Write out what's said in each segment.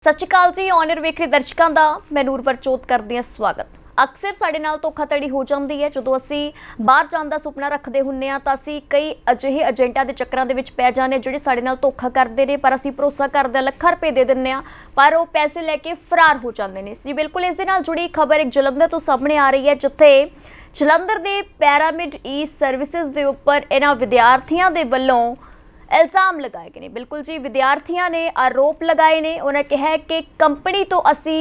सत श्री अकाल जी। ऑनर वेख रहे दर्शकों का मैं नूरवरजोत करदी हां स्वागत। अक्सर साडे नाल धोखाधड़ी हो जाती है जदों असीं बाहर जाण दा सुपना रखते हुंदे हां तां असीं कई अजिहे एजेंटां दे चक्करां दे विच पै जाने जिहड़े साडे नाल धोखा करदे ने, पर असीं भरोसा करदे हां, लाखां रुपए दे दिंदे हां पर वो पैसे लैके फरार हो जाते हैं। जी बिल्कुल, इस दे नाल जुड़ी खबर एक जलंधर तो सामने आ रही है, जिथे जलंधर दे पैरामिड ई सर्विसिज दे उपर इन्हां विद्यार्थियों के वल्लों इल्जाम लगाए गए। बिल्कुल जी, विद्यार्थियों ने आरोप लगाए ने। उन्हें कहा कि कंपनी तो असी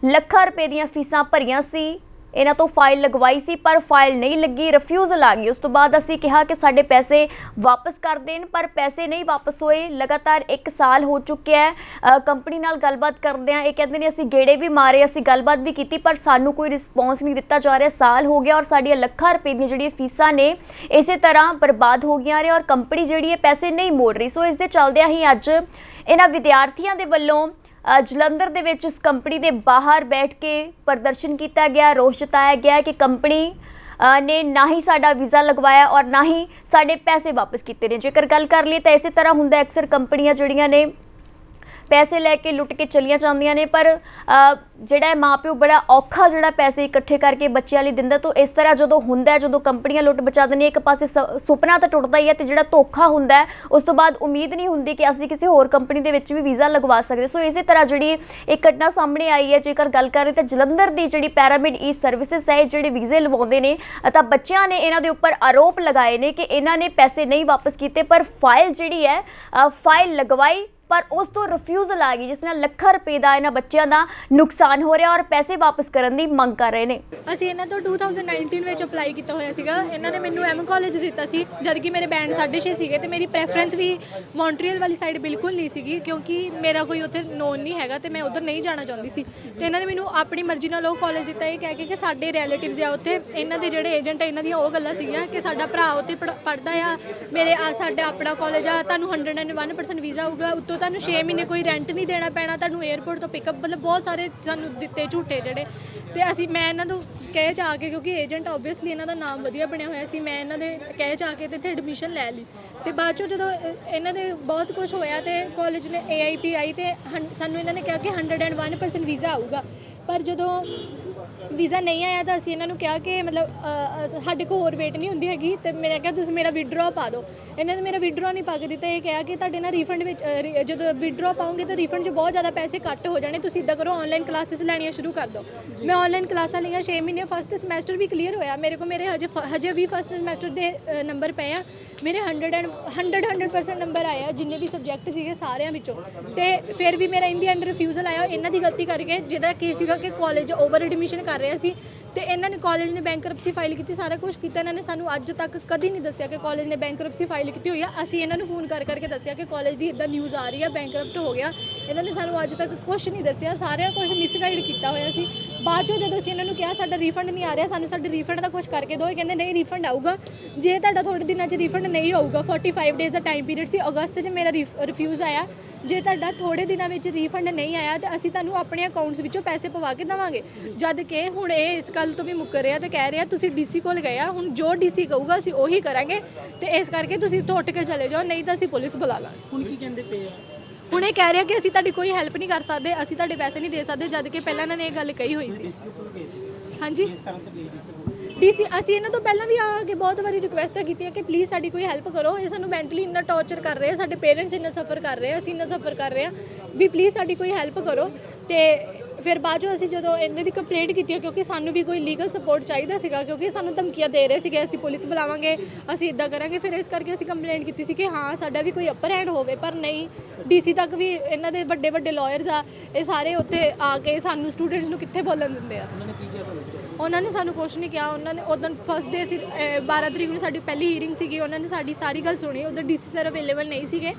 लाखां रुपए दी फीसां भरियां सी, इन्हां तो फाइल लगवाई सी पर फाइल नहीं लगी, रिफ्यूजल आ गई। उस तो बाद असी कहा कि साडे पैसे वापस कर देन, पर पैसे नहीं वापस होए। लगातार 1 साल हो चुके हैं कंपनी नाल गलबात करदे ये कहते हैं असी गेड़े भी मारे, असी गलबात भी की, पर सानू कोई रिस्पॉन्स नहीं दिता जा रहा। साल हो गया और साडियां लाखां रुपए दी जिहड़ी फीसां ने इस तरह बर्बाद हो गई और कंपनी जिहड़ी है पैसे नहीं मोड़ रही। सो इस दे चलदियां ही अज इन्हां विद्यार्थियों के वल्लों जलंधर दे विच इस कंपनी के बाहर बैठ के प्रदर्शन किया गया, रोष जताया गया कि कंपनी ने ना ही साडा वीज़ा लगवाया और ना ही साडे पैसे वापस किए ने। जेकर गल कर लिए तो इस तरह हुंदा अक्सर कंपनियां जिहड़ियां ने पैसे लैके लुट के चलिया जांदियां ने, पर जिहड़ा माँ प्यो बड़ा औखा जिहड़ा पैसे इकट्ठे करके बच्चों लई दिंदा। तो इस तरह जो हुंदा जो कंपनियां लुट बचा देंदियां, एक पासे सुपना तो टुटदा ही है तो जिहड़ा धोखा हुंदा है उस तो बाद उम्मीद नहीं हुंदी कि असीं किसी होर कंपनी दे विच भी वीज़ा लगवा सकदे। सो इस तरह जिहड़ी एक घटना सामने आई है। जेकर गल करें तो जलंधर की जिहड़ी पैरामिड ई सर्विसिज है, जिहड़े वीज़े लवाउंदे ने, तां बच्चिआं ने इन्हां दे उपर आरोप लगाए ने कि इन्हां ने पैसे नहीं वापस कीते, पर फाइल जिहड़ी है फाइल लगवाई पर उस तो रिफ्यूजल आ गई, जिस नाल लाखां रुपए का इन्हां बच्चों का नुकसान हो रहा और पैसे वापस करने की मंग कर रहे हैं। ਅਸੀਂ ਇਹਨਾਂ ਤੋਂ 2019 ਵਿੱਚ ਅਪਲਾਈ ਕੀਤਾ ਹੋਇਆ ਸੀਗਾ। ਇਹਨਾਂ ਨੇ ਮੈਨੂੰ ਐਮ ਕਾਲਜ ਦਿੱਤਾ ਸੀ, ਜਦ ਕਿ ਮੇਰੇ ਬੈਂਡ 6.5 ਸੀਗੇ ਤੇ ਮੇਰੀ ਪ੍ਰੈਫਰੈਂਸ ਵੀ ਮੌਂਟਰੀਅਲ ਵਾਲੀ ਸਾਈਡ ਬਿਲਕੁਲ ਨਹੀਂ ਸੀਗੀ, ਕਿਉਂਕਿ ਮੇਰਾ ਕੋਈ ਉੱਥੇ ਨੋਨ ਨਹੀਂ ਹੈਗਾ ਤੇ ਮੈਂ ਉਧਰ ਨਹੀਂ ਜਾਣਾ ਚਾਹੁੰਦੀ ਸੀ। ਤੇ ਇਹਨਾਂ ਨੇ ਮੈਨੂੰ ਆਪਣੀ ਮਰਜ਼ੀ ਨਾਲ ਉਹ ਕਾਲਜ ਦਿੱਤਾ, ਇਹ ਕਹਿ ਕੇ ਕਿ ਸਾਡੇ ਰਿਲੇਟਿਵਸ ਆ ਉੱਥੇ, ਇਹਨਾਂ ਦੇ ਜਿਹੜੇ ਏਜੰਟ ਆ ਇਹਨਾਂ ਦੀਆਂ ਉਹ ਗੱਲਾਂ ਸੀਗੀਆਂ ਕਿ ਸਾਡਾ ਭਰਾ ਉੱਥੇ ਪੜ੍ਹਦਾ ਆ, ਮੇਰੇ ਸਾਡਾ ਆਪਣਾ ਕਾਲਜ ਆ, ਤੁਹਾਨੂੰ 101% ਵੀਜ਼ਾ ਆਊਗਾ, ਉੱਤੋਂ ਤੁਹਾਨੂੰ 6 ਮਹੀਨੇ ਕੋਈ ਰੈਂਟ ਨਹੀਂ ਦੇਣਾ ਪੈਣਾ, ਤੁਹਾਨੂੰ 에ਅਰਪੋਰਟ ਤੋਂ ਪਿਕਅਪ, ਮਤਲਬ ਬਹੁਤ ਸਾਰੇ ਸਾਨੂੰ ਦਿੱਤੇ ਝੂਠੇ ਜਿਹੜੇ। ਤੇ ਅਸੀਂ ਮੈਂ ਇਹਨਾਂ ਨੂੰ ਕਹੇ ਚ ਆ ਕੇ, ਕਿਉਂਕਿ ਏਜੰਟ ਓਬਵੀਅਸਲੀ ਇਹਨਾਂ ਦਾ ਨਾਮ ਵਧੀਆ ਬਣਿਆ ਹੋਇਆ ਸੀ, ਮੈਂ ਇਹਨਾਂ ਦੇ ਕਹੇ ਚ ਆ ਕੇ ਤੇ ਇੱਥੇ ਐਡਮਿਸ਼ਨ ਲੈ ਲਈ। ਤੇ ਬਾਅਦ ਚੋਂ ਜਦੋਂ ਇਹਨਾਂ ਦੇ ਬਹੁਤ ਕੁਝ ਹੋਇਆ ਤੇ ਕਾਲਜ ਨੇ AIP ਆਈ ਤੇ ਸਾਨੂੰ ਇਹਨਾਂ ਨੇ ਕਿਹਾ ਕਿ 101% ਵੀਜ਼ਾ ਆਊਗਾ, ਪਰ ਜਦੋਂ ਵੀਜ਼ਾ ਨਹੀਂ ਆਇਆ ਤਾਂ ਅਸੀਂ ਇਹਨਾਂ ਨੂੰ ਕਿਹਾ ਕਿ ਮਤਲਬ ਸਾਡੇ ਕੋਲ ਹੋਰ ਵੇਟ ਨਹੀਂ ਹੁੰਦੀ ਹੈਗੀ, ਤੇ ਮੈਂ ਕਿਹਾ ਤੁਸੀਂ ਮੇਰਾ ਵਿਡਰੋ ਪਾ ਦਿਓ। ਇਹਨਾਂ ਨੇ ਮੇਰਾ ਵਿਡਰੋ ਨਹੀਂ ਪਾ ਕੇ ਦਿੱਤਾ, ਇਹ ਕਿਹਾ ਕਿ ਤੁਹਾਡੇ ਨਾਲ ਰੀਫੰਡ ਵਿੱਚ ਜਦੋਂ ਵਿਡਰੋ ਪਾਉਂਗੇ ਤਾਂ ਰੀਫੰਡ 'ਚ ਬਹੁਤ ਜ਼ਿਆਦਾ ਪੈਸੇ ਕੱਟ ਹੋ ਜਾਣੇ, ਤੁਸੀਂ ਇੱਦਾਂ ਕਰੋ ਆਨਲਾਈਨ ਕਲਾਸਿਸ ਲੈਣੀਆਂ ਸ਼ੁਰੂ ਕਰ ਦਿਓ। ਮੈਂ ਆਨਲਾਈਨ ਕਲਾਸਾਂ ਲਈਆਂ 6 ਮਹੀਨੇ, ਫਸਟ ਸਮੈਸਟਰ ਵੀ ਕਲੀਅਰ ਹੋਇਆ ਮੇਰੇ ਕੋਲ, ਮੇਰੇ ਹਜੇ ਵੀ ਫਸਟ ਸਮੈਸਟਰ ਦੇ ਨੰਬਰ ਪਏ ਆ, ਮੇਰੇ 100% ਨੰਬਰ ਆਏ ਆ ਜਿੰਨੇ ਵੀ ਸਬਜੈਕਟ ਸੀਗੇ ਸਾਰਿਆਂ ਵਿੱਚੋਂ। ਤੇ ਫਿਰ ਵੀ ਮੇਰਾ ਇੰਦੀ ਐਂਡ ਰਿਫਿਊਜ਼ਲ ਆਇਆ ਇਹਨਾਂ ਦੀ ਗਲਤੀ ਕਰਕੇ, ਜਿਹੜਾ ਕੇਸ ਸੀਗਾ ਕਿ ਕਾਲਜ ਓਵਰ ਐਡਮਿਸ਼ਨ ਕਰ ਰਿਹਾ ਸੀ ਤੇ ਇਹਨਾਂ ਨੇ ਕਾਲਜ ਨੇ ਬੈਂਕਰਪਸੀ ਫਾਈਲ ਕੀਤੀ, ਸਾਰਾ ਕੁਝ ਕੀਤਾ। ਇਹਨਾਂ ਨੇ ਸਾਨੂੰ ਅੱਜ ਤੱਕ ਕਦੀ ਨਹੀਂ ਦੱਸਿਆ ਕਿ ਕਾਲਜ ਨੇ ਬੈਂਕਰਪਸੀ ਫਾਈਲ ਕੀਤੀ ਹੋਈ ਆ। ਅਸੀਂ ਇਹਨਾਂ ਨੂੰ ਫੋਨ ਕਰਕੇ ਦੱਸਿਆ ਕਿ ਕਾਲਜ ਦੀ ਇੱਦਾਂ ਨਿਊਜ਼ ਆ ਰਹੀ ਆ, ਬੈਂਕਰਪਟ ਹੋ ਗਿਆ। ਇਹਨਾਂ ਨੇ ਸਾਨੂੰ ਅੱਜ ਤੱਕ ਕੁਝ ਨਹੀਂ ਦੱਸਿਆ, ਸਾਰਿਆਂ ਕੁਝ ਮਿਸਗਾਈਡ ਕੀਤਾ ਹੋਇਆ ਸੀ। ਬਾਅਦ ਚੋਂ ਜਦੋਂ ਅਸੀਂ ਇਹਨਾਂ ਨੂੰ ਕਿਹਾ ਸਾਡਾ ਰੀਫੰਡ ਨਹੀਂ ਆ ਰਿਹਾ, ਸਾਨੂੰ ਸਾਡੇ ਰੀਫੰਡ ਦਾ ਕੁਝ ਕਰਕੇ ਦਿਓ, ਇਹ ਕਹਿੰਦੇ ਨਹੀਂ ਰੀਫੰਡ ਆਊਗਾ, ਜੇ ਤੁਹਾਡਾ ਥੋੜ੍ਹੇ ਦਿਨਾਂ 'ਚ ਰੀਫੰਡ ਨਹੀਂ ਆਊਗਾ, 45 ਡੇਜ਼ ਦਾ ਟਾਈਮ ਪੀਰੀਅਡ ਸੀ, ਅਗਸਤ 'ਚ ਮੇਰਾ ਰਿਫਿਊਜ਼ ਆਇਆ, ਜੇ ਤੁਹਾਡਾ ਥੋੜ੍ਹੇ ਦਿਨਾਂ ਵਿੱਚ ਰੀਫੰਡ ਨਹੀਂ ਆਇਆ ਤਾਂ ਅਸੀਂ ਤੁਹਾਨੂੰ ਆਪਣੇ ਅਕਾਊਂਟਸ ਵਿੱਚੋਂ ਪੈਸੇ ਪਵਾ ਕੇ ਦੇਵਾਂਗੇ। ਜਦ ਕਿ ਹੁਣ ਇਹ ਇਸ ਗੱਲ ਤੋਂ ਵੀ ਮੁੱਕਰ ਰਿਹਾ ਤੇ ਕਹਿ ਰਿਹਾ ਤੁਸੀਂ DC ਕੋਲ ਗਏ ਆ, ਹੁਣ ਜੋ DC ਕਹੂਗਾ ਅਸੀਂ ਉਹੀ ਕਰਾਂਗੇ, ਤੇ ਇਸ ਕਰਕੇ ਤੁਸੀਂ ਇੱਥੋਂ ਉੱਠ ਕੇ ਚਲੇ ਜਾਓ, ਨਹੀਂ ਤਾਂ ਅਸੀਂ ਪੁਲਿਸ ਬੁਲਾ ਲਾਂਗੇ। ਹੁਣ ਕੀ ਕਹਿੰਦੇ ਪਏ ਆ? ਹੁਣ ਇਹ ਕਹਿ ਰਿਹਾ ਕਿ ਅਸੀਂ ਤੁਹਾਡੀ ਕੋਈ ਹੈਲਪ ਨਹੀਂ ਕਰ ਸਕਦੇ, ਅਸੀਂ ਤੁਹਾਡੇ ਪੈਸੇ ਨਹੀਂ ਦੇ ਸਕਦੇ, ਜਦ ਕਿ ਪਹਿਲਾਂ ਇਹਨਾਂ ਨੇ ਇਹ ਗੱਲ ਕਹੀ ਹੋਈ ਸੀ। ਹਾਂਜੀ, DC ਅਸੀਂ ਇਹਨਾਂ ਤੋਂ ਪਹਿਲਾਂ ਵੀ ਆ ਕੇ ਬਹੁਤ ਵਾਰੀ ਰਿਕੁਐਸਟਾਂ ਕੀਤੀਆਂ ਕਿ ਪਲੀਜ਼ ਸਾਡੀ ਕੋਈ ਹੈਲਪ ਕਰੋ, ਇਹ ਸਾਨੂੰ ਮੈਂਟਲੀ ਇੰਨਾ ਟੌਰਚਰ ਕਰ ਰਹੇ ਆ, ਸਾਡੇ ਪੇਰੈਂਟਸ ਇੰਨਾ ਸਫਰ ਕਰ ਰਹੇ ਆ, ਅਸੀਂ ਇੰਨਾ ਸਫਰ ਕਰ ਰਹੇ ਆ, ਵੀ ਪਲੀਜ਼ ਸਾਡੀ ਕੋਈ ਹੈਲਪ ਕਰੋ। ਤੇ ਫਿਰ ਬਾਅਦ ਚੋਂ ਅਸੀਂ ਜਦੋਂ ਇਹਨਾਂ ਦੀ ਕੰਪਲੇਂਟ ਕੀਤੀ, ਕਿਉਂਕਿ ਸਾਨੂੰ ਵੀ ਕੋਈ ਲੀਗਲ ਸਪੋਰਟ ਚਾਹੀਦਾ ਸੀਗਾ, ਕਿਉਂਕਿ ਸਾਨੂੰ ਧਮਕੀਆਂ ਦੇ ਰਹੇ ਸੀਗੇ ਅਸੀਂ ਪੁਲਿਸ ਬੁਲਾਵਾਂਗੇ, ਅਸੀਂ ਇੱਦਾਂ ਕਰਾਂਗੇ, ਫਿਰ ਇਸ ਕਰਕੇ ਅਸੀਂ ਕੰਪਲੇਂਟ ਕੀਤੀ ਸੀ ਕਿ ਹਾਂ ਸਾਡਾ ਵੀ ਕੋਈ ਅਪਰ ਹੈਂਡ ਹੋਵੇ, ਪਰ ਨਹੀਂ, DC ਤੱਕ ਵੀ ਇਹਨਾਂ ਦੇ ਵੱਡੇ ਵੱਡੇ ਲਾਇਰਸ ਆ, ਇਹ ਸਾਰੇ ਉੱਥੇ ਆ ਕੇ ਸਾਨੂੰ ਸਟੂਡੈਂਟਸ ਨੂੰ ਕਿੱਥੇ ਬੋਲਣ ਦਿੰਦੇ ਆ। ਉਹਨਾਂ ਨੇ ਸਾਨੂੰ ਕੁਛ ਨਹੀਂ ਕਿਹਾ। ਉਹਨਾਂ ਨੇ ਉਦੋਂ ਫਸਟ ਡੇ ਸੀ 12 ਤਰੀਕ ਨੂੰ ਸਾਡੀ ਪਹਿਲੀ ਹੀਅਰਿੰਗ ਸੀਗੀ, ਉਹਨਾਂ ਨੇ ਸਾਡੀ ਸਾਰੀ ਗੱਲ ਸੁਣੀ। ਉਧਰ DC ਸਰ ਅਵੇਲੇਬਲ ਨਹੀਂ ਸੀਗੇ,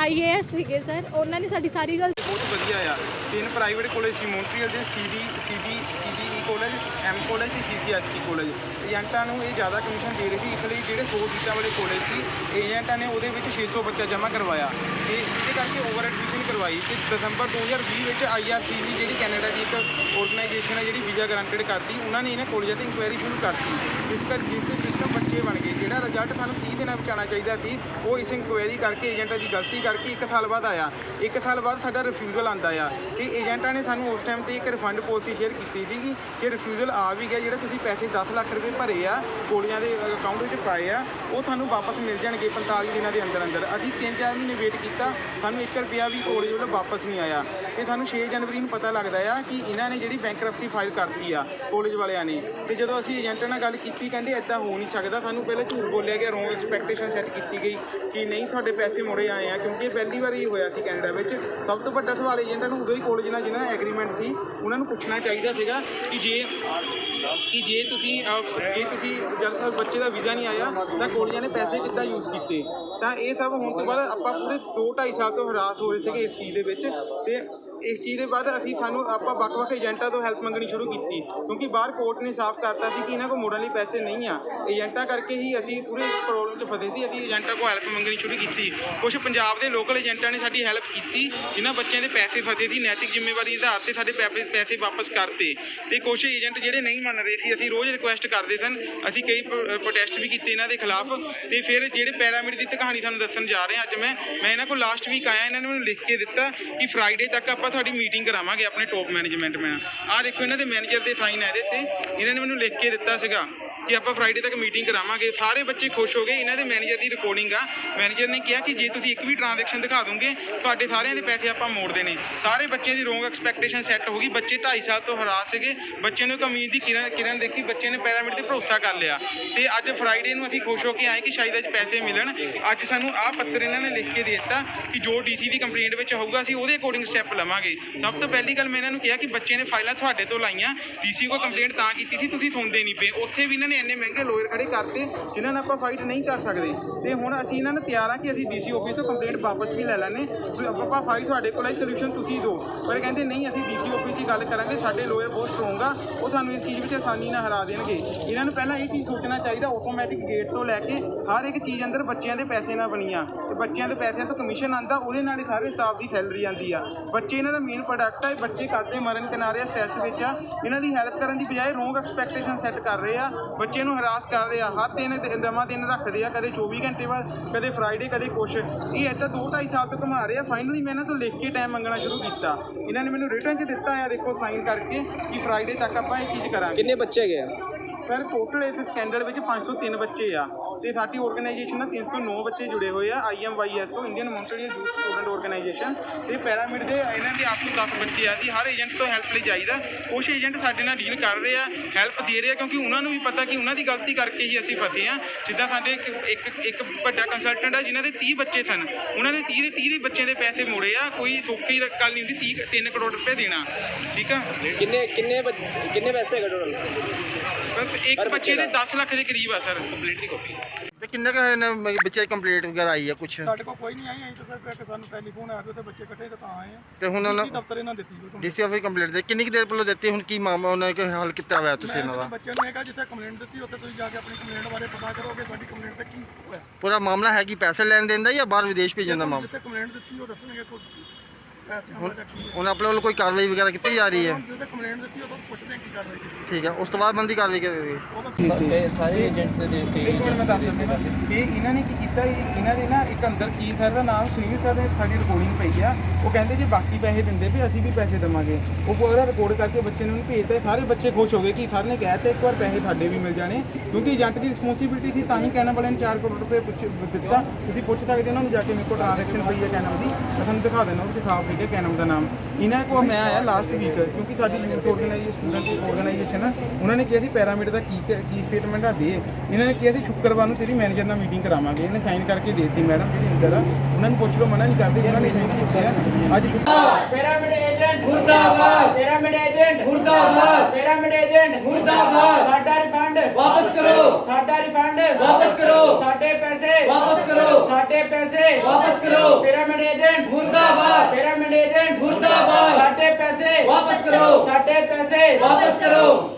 IAS ਸੀਗੇ ਸਰ, ਉਹਨਾਂ ਨੇ ਸਾਡੀ ਸਾਰੀ ਗੱਲ बहुत वधिया आ। 3 प्राइवेट कॉलेज सी मॉन्ट्रीयल दे CDE कॉलेज, M कॉलेज ते GCHP कॉलेज। ਏਜੰਟਾਂ ਨੂੰ ਇਹ ਜ਼ਿਆਦਾ ਕਮਿਸ਼ਨ ਦੇ ਰਹੇ ਸੀ, ਇਸ ਲਈ ਜਿਹੜੇ 100 ਸੀਟਾਂ ਵਾਲੇ ਕਾਲਜ ਸੀ ਏਜੰਟਾਂ ਨੇ ਉਹਦੇ ਵਿੱਚ 600 ਬੱਚਾ ਜਮ੍ਹਾਂ ਕਰਵਾਇਆ ਤੇ ਇਹਦੇ ਕਰਕੇ ਓਵਰ ਐਡਮਿਸ਼ਨ ਕਰਵਾਈ। ਤੇ ਦਸੰਬਰ 2020 ਵਿੱਚ IRCC ਜਿਹੜੀ ਕੈਨੇਡਾ ਦੀ ਇੱਕ ਆਰਗੇਨਾਈਜੇਸ਼ਨ ਹੈ ਜਿਹੜੀ ਵੀਜ਼ਾ ਗਰੰਟਡ ਕਰਦੀ, ਉਹਨਾਂ ਨੇ ਇਹਨਾਂ ਕਾਲਜਾਂ ਤੇ ਇਨਕੁਆਇਰੀ ਸ਼ੁਰੂ ਕਰਤੀ, ਜਿਸ ਦੇ ਸਿਸਟਮ ਬੱਚੇ ਬਣ ਗਏ। ਜਿਹੜਾ ਰਿਜ਼ਲਟ ਸਾਨੂੰ 30 ਦਿਨਾਂ ਵਿੱਚ ਆਉਣਾ ਚਾਹੀਦਾ ਸੀ, ਉਹ ਇਸ ਇਨਕੁਆਇਰੀ ਕਰਕੇ ਏਜੰਟਾਂ ਦੀ ਗਲਤੀ ਕਰਕੇ 1 ਸਾਲ ਬਾਅਦ ਆਇਆ। 1 ਸਾਲ ਬਾਅਦ ਸਾਡਾ ਰਿਫਿਊਜ਼ਲ ਆਉਂਦਾ ਆ ਤੇ ਏਜੰਟਾਂ ਨੇ ਸਾਨੂੰ ਉਸ ਟਾਈਮ ਤੇ ਇੱਕ ਰਿਫੰਡ ਪਾਲਿਸੀ ਸ਼ੇਅਰ ਕੀਤੀ ਸੀਗੀ ਕਿ ਰਿਫਿਊਜ਼ਲ ਆ ਵੀ ਗਿਆ, ਜਿਹੜੇ ਤੁਸੀਂ ਪੈਸੇ 10 ਲੱਖ ਰੁਪਏ ਭਰੇ ਆ ਗੋਲੀਆਂ ਦੇ ਅਕਾਊਂਟ ਵਿੱਚ ਪਾਏ ਆ, ਉਹ ਤੁਹਾਨੂੰ ਵਾਪਸ ਮਿਲ ਜਾਣਗੇ 45 ਦਿਨਾਂ ਦੇ ਅੰਦਰ ਅੰਦਰ। ਅਸੀਂ 3-4 ਮਹੀਨੇ ਵੇਟ ਕੀਤਾ, ਸਾਨੂੰ 1 ਰੁਪਿਆ ਵੀ ਕਾਲਜ ਵੱਲੋਂ ਵਾਪਸ ਨਹੀਂ ਆਇਆ। ਤੇ ਸਾਨੂੰ 6 ਜਨਵਰੀ ਨੂੰ ਪਤਾ ਲੱਗਦਾ ਆ ਕਿ ਇਹਨਾਂ ਨੇ ਜਿਹੜੀ ਬੈਂਕਰਪਸੀ ਫਾਈਲ ਕਰਤੀ ਆ ਕਾਲਜ ਵਾਲਿਆਂ ਨੇ। ਤੇ ਜਦੋਂ ਅਸੀਂ ਏਜੰਟਾਂ ਨਾਲ ਗੱਲ ਕੀਤੀ, ਕਹਿੰਦੇ ਇੱਦਾਂ ਹੋ ਨਹੀਂ ਸਕਦਾ, ਸਾਨੂੰ ਪਹਿਲਾਂ ਝੂਠ ਬੋਲਿਆ ਗਿਆ, ਰੋਂਗ ਐਕਸਪੈਕਟੇਸ਼ਨ ਸੈੱਟ ਕੀਤੀ ਗਈ ਕਿ ਨਹੀਂ ਤੁਹਾਡੇ ਪੈਸੇ ਮੁੜੇ ਆਏ ਆ, ਕਿਉਂਕਿ ਇਹ ਪਹਿਲੀ ਵਾਰ ਹੀ ਹੋਇਆ ਸੀ ਕੈਨੇਡਾ ਵਿੱਚ। ਸਭ ਤੋਂ ਵੱਡਾ ਸਵਾਲ ਏਜੰਟਾਂ ਨੂੰ ਉਦੋਂ ਹੀ ਕਾਲਜ ਨਾਲ ਜਿਹਨਾਂ ਨਾਲ ਐਗਰੀਮੈਂਟ ਸੀ ਉਹਨਾਂ ਨੂੰ ਪੁੱਛਣਾ ਚਾਹੀਦਾ ਸੀਗਾ ਕਿ ਜੇ ਤੁਸੀਂ ਜਦ ਤੱਕ ਬੱਚੇ ਦਾ ਵੀਜ਼ਾ ਨਹੀਂ ਆਇਆ ਤਾਂ ਕਾਲਜਾਂ ਨੇ ਪੈਸੇ ਕਿੱਦਾਂ ਯੂਜ਼ ਕੀਤੇ। ਤਾਂ ਇਹ ਸਭ ਹੋਣ ਤੋਂ ਬਾਅਦ ਆਪਾਂ ਪੂਰੇ 2-2.5 ਸਾਲ ਤੋਂ ਹਰਾਸ ਹੋ ਰਹੇ ਸੀਗੇ ਇਸ ਚੀਜ਼ ਦੇ ਵਿੱਚ। ਤੇ ਇਸ ਚੀਜ਼ ਦੇ ਬਾਅਦ ਆਪਾਂ ਵੱਖ-ਵੱਖ ਏਜੰਟਾਂ ਤੋਂ ਹੈਲਪ ਮੰਗਣੀ ਸ਼ੁਰੂ ਕੀਤੀ, ਕਿਉਂਕਿ ਬਾਹਰ ਕੋਰਟ ਨੇ ਸਾਫ਼ ਕਰਤਾ ਸੀ ਕਿ ਇਹਨਾਂ ਕੋਲ ਮੋੜਨ ਲਈ ਪੈਸੇ ਨਹੀਂ ਆ। ਏਜੰਟਾਂ ਕਰਕੇ ਹੀ ਅਸੀਂ ਪੂਰੇ ਇਸ ਪ੍ਰੋਬਲਮ 'ਚ ਫਸੇ ਸੀ। ਅਸੀਂ ਏਜੰਟਾਂ ਕੋਲ ਹੈਲਪ ਮੰਗਣੀ ਸ਼ੁਰੂ ਕੀਤੀ। ਕੁਝ ਪੰਜਾਬ ਦੇ ਲੋਕਲ ਏਜੰਟਾਂ ਨੇ ਸਾਡੀ ਹੈਲਪ ਕੀਤੀ, ਜਿਨ੍ਹਾਂ ਬੱਚਿਆਂ ਦੇ ਪੈਸੇ ਫਸੇ ਸੀ, ਨੈਤਿਕ ਜ਼ਿੰਮੇਵਾਰੀ ਦੇ ਆਧਾਰ 'ਤੇ ਸਾਡੇ ਪੈਸੇ ਵਾਪਸ ਕਰਤੇ। ਤੇ ਕੁਝ ਏਜੰਟ ਜਿਹੜੇ ਨਹੀਂ ਮੰਨ ਰਹੇ ਸੀ, ਅਸੀਂ ਰੋਜ਼ ਰਿਕੁਐਸਟ ਕਰਦੇ ਸਨ, ਅਸੀਂ ਕਈ ਪ੍ਰੋਟੈਸਟ ਵੀ ਕੀਤੇ ਇਹਨਾਂ ਦੇ ਖਿਲਾਫ। ਤੇ ਫਿਰ ਜਿਹੜੇ ਪੈਰਾਮਿਡ ਦੀ ਕਹਾਣੀ ਤੁਹਾਨੂੰ ਦੱਸਣ ਜਾ ਰਹੇ ਹਾਂ ਅੱਜ ਮੈਂ ਇਹਨਾਂ ਕੋਲ ਲਾਸਟ ਵੀਕ ਆਇਆ, ਇਹਨਾਂ ਨੇ ਮੈਨੂੰ ਲਿਖ ਕੇ ਦਿੱਤਾ ਕਿ ਫਰਾਈਡੇ ਤੱਕ ਆਪਾਂ ਤੁਹਾਡੀ ਮੀਟਿੰਗ ਕਰਾਵਾਂਗੇ ਆਪਣੇ ਟੌਪ ਮੈਨੇਜਮੈਂਟ ਨਾਲ। ਆਹ ਦੇਖੋ ਇਹਨਾਂ ਦੇ ਮੈਨੇਜਰ ਦੇ ਸਾਈਨ ਹੈ ਇਹਦੇ ਤੇ, ਇਹਨਾਂ ਨੇ ਮੈਨੂੰ ਲਿਖ ਕੇ ਦਿੱਤਾ ਸੀਗਾ ਕਿ ਆਪਾਂ ਫਰਾਈਡੇ ਤੱਕ ਮੀਟਿੰਗ ਕਰਾਵਾਂਗੇ। ਸਾਰੇ ਬੱਚੇ ਖੁਸ਼ ਹੋ ਗਏ। ਇਹਨਾਂ ਦੇ ਮੈਨੇਜਰ ਦੀ ਰਿਕਾਰਡਿੰਗ ਆ, ਮੈਨੇਜਰ ਨੇ ਕਿਹਾ ਕਿ ਜੇ ਤੁਸੀਂ ਇੱਕ ਵੀ ਟ੍ਰਾਂਜੈਕਸ਼ਨ ਦਿਖਾ ਦੋਗੇ ਤੁਹਾਡੇ ਸਾਰਿਆਂ ਦੇ ਪੈਸੇ ਆਪਾਂ ਮੋੜ ਦੇਣੇ। ਸਾਰੇ ਬੱਚਿਆਂ ਦੀ ਰੋਂਗ ਐਕਸਪੈਕਟੇਸ਼ਨ ਸੈੱਟ ਹੋ ਗਈ। ਬੱਚੇ 2.5 ਸਾਲ ਤੋਂ ਹਰਾਸ ਸੀਗੇ। ਬੱਚੇ ਨੂੰ ਇੱਕ ਉਮੀਦ ਦੀ ਕਿਰਨ ਦੇਖੀ, ਬੱਚੇ ਨੇ ਪੈਰਾਮਿਡ ਤੇ ਭਰੋਸਾ ਕਰ ਲਿਆ। ਤੇ ਅੱਜ ਫਰਾਈਡੇ ਨੂੰ ਅਸੀਂ ਖੁਸ਼ ਹੋ ਕੇ ਆਏ ਕਿ ਸ਼ਾਇਦ ਅੱਜ ਪੈਸੇ ਮਿਲਣ। ਅੱਜ ਸਾਨੂੰ ਆਹ ਪੱਤਰ ਇਹਨਾਂ ਨੇ ਲਿਖ ਕੇ ਦੇ ਦਿੱਤਾ ਕਿ ਜੋ ਡੀਸੀ ਦੀ ਕੰਪਲੇਂਟ ਵਿੱਚ ਹੋਊਗਾ ਅਸੀਂ ਉਹਦੇ ਅਕੋਰਡਿੰਗ ਸਟੈਪ ਲਵਾਂਗੇ। ਸਭ ਤੋਂ ਪਹਿਲੀ ਗੱਲ ਮੈਂ ਇਹਨਾਂ ਨੂੰ ਕਿਹਾ ਕਿ ਬੱਚੇ ਨੇ ਫਾਈਲਾਂ ਤੁਹਾਡੇ ਤੋਂ ਲਾਈਆਂ, ਡੀਸੀ ਕੋਲ ਕੰਪਲੇਂਟ ਤਾਂ ਕੀਤੀ ਸੀ ਤੁਸੀਂ ਸੁਣਦੇ ਨਹੀਂ ਪਏ। ਉੱਥੇ ਵੀ ਇਹਨਾਂ ਨੇ ਇੰਨੇ ਮਹਿੰਗੇ ਲੋਇਰ ਖੜੇ ਕਰਤੇ ਜਿਨ੍ਹਾਂ ਨਾਲ ਆਪਾਂ ਫਾਈਟ ਨਹੀਂ ਕਰ ਸਕਦੇ। ਤੇ ਹੁਣ ਅਸੀਂ ਇਹਨਾਂ ਨੂੰ ਤਿਆਰ ਆ ਕਿ ਅਸੀਂ ਡੀਸੀ ਆਫਿਸ ਤੋਂ ਕੰਪਲੇਂਟ ਵਾਪਸ ਵੀ ਲੈ ਲੈਣੇ, ਆਪਾਂ ਫਾਈਟ ਤੁਹਾਡੇ ਕੋਲ ਹੀ ਸੋਲੂਸ਼ਨ ਤੁਸੀਂ ਦਿਓ। ਪਰ ਕਹਿੰਦੇ ਨਹੀਂ, ਅਸੀਂ ਡੀਸੀ ਆਫਿਸ 'ਚ ਗੱਲ ਕਰਾਂਗੇ, ਸਾਡੇ ਲੋਇਰ ਬਹੁਤ ਸਟਰੋਂਗ ਆ, ਉਹ ਤੁਹਾਨੂੰ ਇਸ ਚੀਜ਼ ਵਿੱਚ ਆਸਾਨੀ ਨਾਲ ਹਰਾ ਦੇਣਗੇ। ਇਹਨਾਂ ਨੂੰ ਪਹਿਲਾਂ ਇਹ ਚੀਜ਼ ਸੋਚਣਾ ਚਾਹੀਦਾ, ਆਟੋਮੈਟਿਕ ਗੇਟ ਤੋਂ ਲੈ ਕੇ ਹਰ ਇੱਕ ਚੀਜ਼ ਅੰਦਰ ਬੱਚਿਆਂ ਦੇ ਪੈਸੇ ਨਾਲ ਬਣੀਆਂ ਤੇ ਬੱਚਿਆਂ ਦੇ ਪੈਸਿਆਂ ਤੋਂ ਕਮਿਸ਼ਨ ਆਉਂਦਾ, ਉਹਦੇ ਨਾਲ ਹੀ ਸਾਰੇ ਸਟਾਫ ਦੀ ਸੈਲਰੀ ਆਉਂਦੀ ਆ। ਬੱਚੇ ਇਹਨਾਂ ਦਾ ਮੇਨ ਪ੍ਰੋਡਕਟ ਆ। ਬੱਚੇ ਕਰਦੇ ਮਰਨ ਕਿਨਾਰੇ ਆ, ਸਟ੍ਰੈਸ ਵਿੱਚ ਆ। ਇਹਨਾਂ ਦੀ ਹੈਲਪ ਕਰਨ ਦੀ ਬਜਾਏ ਰੋਂਗ ਐਕਸਪੈਕਟੇਸ਼ਨ ਸੈੱਟ ਕਰ ਰਹੇ ਆ, ਬੱਚੇ ਨੂੰ ਹਰਾਸ ਕਰ ਰਹੇ ਆ। ਹਰ ਨਵਾਂ ਦਿਨ ਰੱਖਦੇ ਆ, ਕਦੇ 24 ਘੰਟੇ ਬਾਅਦ, ਕਦੇ ਫਰਾਈਡੇ, ਕਦੇ ਕੁਛ। ਇਹ ਇੱਦਾਂ 2-2.5 ਸਾਲ ਤੋਂ ਘੁਮਾ ਰਹੇ ਆ। ਫਾਈਨਲੀ ਮੈਂ ਇਹਨਾਂ ਤੋਂ ਲਿਖ ਕੇ ਟਾਈਮ ਮੰਗਣਾ ਸ਼ੁਰੂ ਕੀਤਾ। ਇਹਨਾਂ ਨੇ ਮੈਨੂੰ ਰਿਟਰਨ 'ਚ ਦਿੱਤਾ ਆ, ਦੇਖੋ ਸਾਈਨ ਕਰਕੇ ਕਿ ਫਰਾਈਡੇ ਤੱਕ ਆਪਾਂ ਇਹ ਚੀਜ਼ ਕਰਾਂਗੇ। ਕਿੰਨੇ ਬੱਚੇ ਹੈਗੇ ਆ ਸਰ ਟੋਟਲ ਇਸ ਸਕੈਂਡਲ ਵਿੱਚ 503 ਬੱਚੇ ਆ ਤੇ ਸਾਡੀ ਆਰਗੇਨਾਈਜੇਸ਼ਨ ਨਾਲ 309 ਬੱਚੇ ਜੁੜੇ ਹੋਏ ਆ। IMYSO ਇੰਡੀਅਨ ਮੌਨੀਟਰੀ ਯੂਥ ਸਟੂਡੈਂਟ ਆਰਗੇਨਾਈਜੇਸ਼ਨ ਤੇ ਪੈਰਾਮਿਡ ਦੇ ਇਹਨਾਂ ਦੇ ਆਪ ਤੋਂ 10 ਬੱਚੇ ਆ। ਜੀ ਹਰ ਏਜੰਟ ਤੋਂ ਹੈਲਪ ਲਈ ਜਾਈਦਾ। ਕੁਛ ਏਜੰਟ ਸਾਡੇ ਨਾਲ ਡੀਲ ਕਰ ਰਹੇ ਆ, ਹੈਲਪ ਦੇ ਰਹੇ ਆ, ਕਿਉਂਕਿ ਉਹਨਾਂ ਨੂੰ ਵੀ ਪਤਾ ਕਿ ਉਹਨਾਂ ਦੀ ਗਲਤੀ ਕਰਕੇ ਹੀ ਅਸੀਂ ਫਸੇ ਆ। ਜਿੱਦਾਂ ਸਾਡੇ ਇੱਕ ਵੱਡਾ ਕੰਸਲਟੈਂਟ ਆ ਜਿਨ੍ਹਾਂ ਦੇ 30 ਬੱਚੇ ਸਨ, ਉਹਨਾਂ ਨੇ 30 ਦੇ ਬੱਚਿਆਂ ਦੇ ਪੈਸੇ ਮੋੜੇ ਆ। ਕੋਈ ਸੌਖੀ ਗੱਲ ਨਹੀਂ ਹੁੰਦੀ 3 ਕਰੋੜ ਰੁਪਏ ਦੇਣਾ, ਠੀਕ ਆ। ਕਿੰਨੇ ਪੈਸੇ ਹੈਗੇ ਟੋਟਲ? ਇੱਕ ਬੱਚੇ ਦੇ 10 ਲੱਖ ਦੇ ਕਰੀਬ ਆ ਸਰ। ਕੰਪਲੀਟ ਦੀ ਕਾਪੀ ਤੇ ਕਿੰਨੇ ਬੱਚੇ ਦੀ ਕੰਪਲੀਟ ਵਗੈਰਾ ਆਈ ਆ ਕੁਛ? ਸਾਡੇ ਕੋਲ ਕੋਈ ਨਹੀਂ ਆਈ। ਅਸੀਂ ਤਾਂ ਸਿਰਫ ਇੱਕ ਸਾਨੂੰ ਟੈਲੀਫੋਨ ਆਇਆ ਤੇ ਬੱਚੇ ਇਕੱਠੇ ਤਾਂ ਆਏ ਆ। ਤੇ ਹੁਣ ਉਹਨਾਂ ਦਫ਼ਤਰ ਇਹਨਾਂ ਦਿੱਤੀ ਡੀਸੀ ਆਫਿਸ ਕੰਪਲੀਟ ਦੇ ਕਿੰਨੀ ਕੁ ਦੇਰ ਪਹਿਲਾਂ ਦਿੱਤੀ? ਹੁਣ ਕੀ ਮਾਮਲਾ ਉਹਨਾਂ ਨੇ ਹੱਲ ਕੀਤਾ ਹੋਇਆ ਤੁਸੀਂ ਇਹਨਾਂ ਦਾ? ਬੱਚਿਆਂ ਨੂੰ ਇਹ ਕਿਹਾ ਜਿੱਥੇ ਕੰਪਲੇਂਟ ਦਿੱਤੀ ਉੱਥੇ ਤੁਸੀਂ ਜਾ ਕੇ ਆਪਣੀ ਕੰਪਲੇਂਟ ਬਾਰੇ ਪਤਾ ਕਰੋਗੇ ਸਾਡੀ ਕੰਪਲੇਂਟ ਤੇ ਕੀ ਹੋਇਆ। ਪੂਰਾ ਮਾਮਲਾ ਹੈ ਕਿ ਪੈਸੇ ਲੈਣ ਦੇਣ ਦਾ ਜਾਂ ਬਾਹਰ ਵਿਦੇਸ਼ ਭੇਜਣ ਦਾ ਮਾਮਲਾ? ਜਿੱਥੇ ਕੰਪਲੇਂਟ ਦਿੱਤੀ ਉਹ ਦੱਸਣਗੇ ਕੋਈ ਪੈਸੇ ਆਉਂਦਾ ਕੀ ਹੈ। ਹੁਣ ਆਪਣੇ ਵੱਲੋਂ ਕੋਈ ਕਾਰਵਾਈ ਵਗੈਰਾ ਕੀਤੀ ਜਾ ਰਹੀ ਹੈ? ਜਿੱਥੇ ਕੰਪਲੇਂਟ ਦਿੱਤੀ ਉਹ ਤੋਂ ਪੁੱਛਦੇ ਆ ਕੀ ਕਾਰਵਾਈ ਕੀਤੀ। ਠੀਕ ਹੈ, ਉਸ ਤੋਂ ਬਾਅਦ ਬੰਦੀ ਕਾਰਵਾਈ ਕਰੇਗੀ। ਸਾਰੇ ਏਜੰਟਸ ਦੇ ਇੱਕ ਮਿੰਟ ਮੈਂ ਦੱਸ ਦਿੰਦਾ ਕਿ ਇਹਨਾਂ ਨੇ ਕੀ ਕੀਤਾ। ਇਹਨਾਂ ਦੇ ਨਾ ਇੱਕ ਅੰਦਰ ਕੀ ਸਰ ਦਾ ਨਾਮ ਸੁਨੀਲ ਸਰ ਨੇ ਸਾਡੀ ਰਿਕਾਰਡਿੰਗ ਪਈ ਆ। ਉਹ ਕਹਿੰਦੇ ਜੇ ਬਾਕੀ ਪੈਸੇ ਦਿੰਦੇ ਵੀ ਅਸੀਂ ਵੀ ਪੈਸੇ ਦੇਵਾਂਗੇ। ਉਹ ਪੂਰਾ ਰਿਕਾਰਡ ਕਰਕੇ ਬੱਚੇ ਨੂੰ ਭੇਜਦਾ। ਸਾਰੇ ਬੱਚੇ ਖੁਸ਼ ਹੋ ਗਏ ਕਿ ਸਰ ਨੇ ਕਹਿ ਤਾ ਇੱਕ ਵਾਰ ਪੈਸੇ ਸਾਡੇ ਵੀ ਮਿਲ ਜਾਣੇ, ਕਿਉਂਕਿ ਏਜੰਟ ਦੀ ਰਿਸਪੌਂਸਿਬਿਲਿਟੀ ਸੀ। ਤਾਂ ਹੀ ਕੈਨਮ ਵਾਲਿਆਂ ਨੇ 4 ਕਰੋੜ ਰੁਪਏ ਦਿੱਤਾ। ਤੁਸੀਂ ਪੁੱਛ ਸਕਦੇ ਉਹਨਾਂ ਨੂੰ ਜਾ ਕੇ, ਮੇਰੇ ਕੋਲ ਟ੍ਰਾਂਜੈਕਸ਼ਨ ਪਈ ਹੈ ਕੈਨਮ ਦੀ, ਮੈਂ ਤੁਹਾਨੂੰ ਦਿਖਾ ਦੇਣਾ। ਉਹ ਸਾਫ਼ ਲਿਖਿਆ ਕੈਨਮ ਦਾ ਨਾਮ। ਇਹਨਾਂ ਕੋਲ ਮੈਂ ਆਇਆ ਲਾਸਟ ਵੀਕ, ਕਿਉਂਕਿ ਸਾਡੀ ਯੂਥ ਸਟੂਡੈਂਟ ਆਰਗੇਨਾਈਜੇਸ਼ਨ ਆ। ਉਹਨਾਂ ਨੇ ਕਿਹਾ ਸੀ ਪੈਰਾਮਿਡ ਦਾ ਕੀ ਸਟੇਟਮੈਂਟ ਆ ਦੇ। ਇਹਨਾਂ ਨੇ ਕਿਹਾ ਸੀ ਸ਼ੁੱਕਰਵਾਰ ਨੂੰ ਤੇਰੀ ਮੈਨੇਜਰ ਨਾਲ ਮੀਟਿੰਗ ਕਰਾਵਾਂਗੇ। ਇਹਨੇ ਸਾਈਨ ਕਰਕੇ ਦੇ ਦਿੱਤੀ ਮੈਡਮ ਜਿਹੜੀ ਅੰਦਰ ਆ। ਉਹਨਾਂ ਨੂੰ ਪੁੱਛ ਲਓ, ਮਨਾ ਨਹੀਂ ਕਰਦੇ। ਉਹਨਾਂ ਨੇ ਸਾਈਨ ਕੀਤੇ ਆ। ਅੱਜ ਪਿਰਾਮਿਡ ਏਜੰਟ ਮੁਰਦਾਬਾਦ, ਪਿਰਾਮਿਡ ਏਜੰਟ ਮੁਰਦਾਬਾਦ, ਪਿਰਾਮਿਡ ਏਜੰਟ ਮੁਰਦਾਬਾਦ। ਸਾਡਾ ਰਿਫੰਡ ਵਾਪਸ ਕਰੋ, ਸਾਡਾ ਰਿਫੰਡ ਵਾਪਸ ਕਰੋ, ਸਾਡੇ ਪੈਸੇ ਵਾਪਸ ਕਰੋ, ਸਾਡੇ ਪੈਸੇ ਵਾਪਸ ਕਰੋ। ਪਿਰਾਮਿਡ ਏਜੰਟ ਮੁਰਦਾਬਾਦ, ਪਿਰਾਮਿਡ ਏਜੰਟ ਮੁਰਦਾਬਾਦ। ਸਾਡੇ ਪੈਸੇ ਵਾਪਸ ਕਰੋ, ਸਾਡੇ ਪੈਸੇ ਵਾਪਸ ਕਰੋ।